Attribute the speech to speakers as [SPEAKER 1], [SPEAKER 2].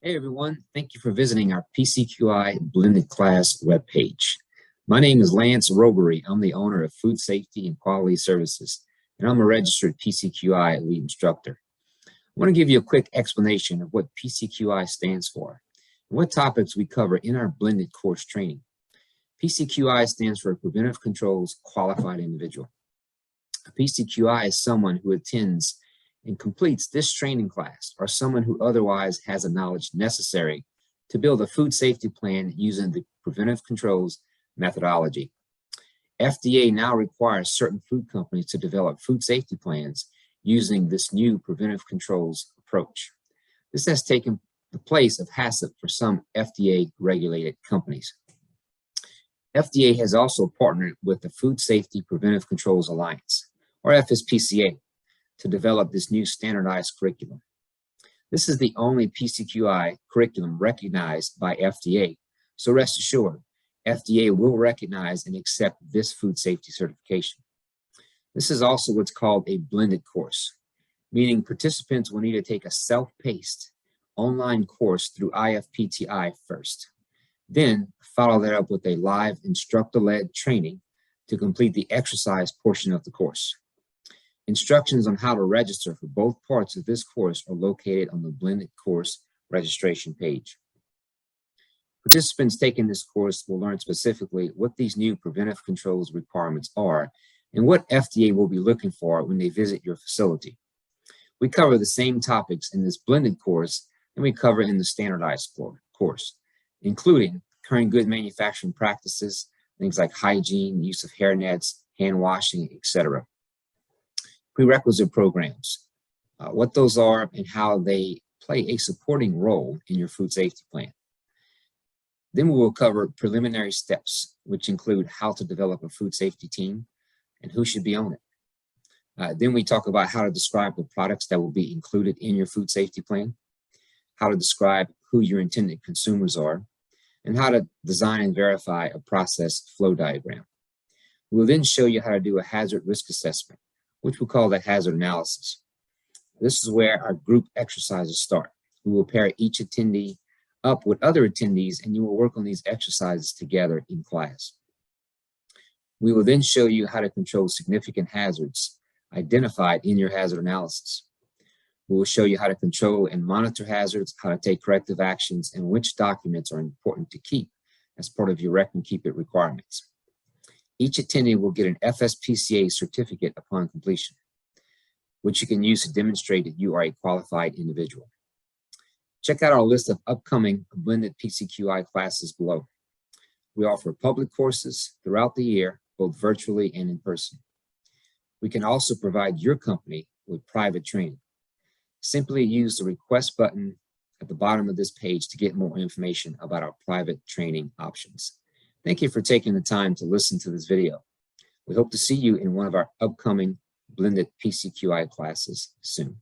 [SPEAKER 1] Hey everyone, thank you for visiting our PCQI Blended Class webpage. My name is Lance Robery. I'm the owner of Food Safety and Quality Services, and I'm a registered PCQI lead instructor. I want to give you a quick explanation of what PCQI stands for and what topics we cover in our blended course training. PCQI stands for Preventive Controls Qualified Individual. A PCQI is someone who attends and completes this training class, or someone who otherwise has the knowledge necessary to build a food safety plan using the preventive controls methodology. FDA now requires certain food companies to develop food safety plans using this new preventive controls approach. This has taken the place of HACCP for some FDA-regulated companies. FDA has also partnered with the Food Safety Preventive Controls Alliance, or FSPCA, to develop this new standardized curriculum. This is the only PCQI curriculum recognized by FDA, so rest assured, FDA will recognize and accept this food safety certification. This is also what's called a blended course, meaning participants will need to take a self-paced online course through IFPTI first, then follow that up with a live instructor-led training to complete the exercise portion of the course. Instructions on how to register for both parts of this course are located on the blended course registration page. Participants taking this course will learn specifically what these new preventive controls requirements are and what FDA will be looking for when they visit your facility. We cover the same topics in this blended course and we cover in the standardized course, including current good manufacturing practices, things like hygiene, use of hair nets, hand washing, etc. Prerequisite programs, what those are and how they play a supporting role in your food safety plan. Then we will cover preliminary steps, which include how to develop a food safety team and who should be on it. Then we talk about how to describe the products that will be included in your food safety plan, how to describe who your intended consumers are, and how to design and verify a process flow diagram. We'll then show you how to do a hazard risk assessment, which we'll call the hazard analysis. This is where our group exercises start. We will pair each attendee up with other attendees and you will work on these exercises together in class. We will then show you how to control significant hazards identified in your hazard analysis. We will show you how to control and monitor hazards, how to take corrective actions, and which documents are important to keep as part of your Rec and Keep It requirements. Each attendee will get an FSPCA certificate upon completion, which you can use to demonstrate that you are a qualified individual. Check out our list of upcoming blended PCQI classes below. We offer public courses throughout the year, both virtually and in person. We can also provide your company with private training. Simply use the request button at the bottom of this page to get more information about our private training options. Thank you for taking the time to listen to this video. We hope to see you in one of our upcoming blended PCQI classes soon.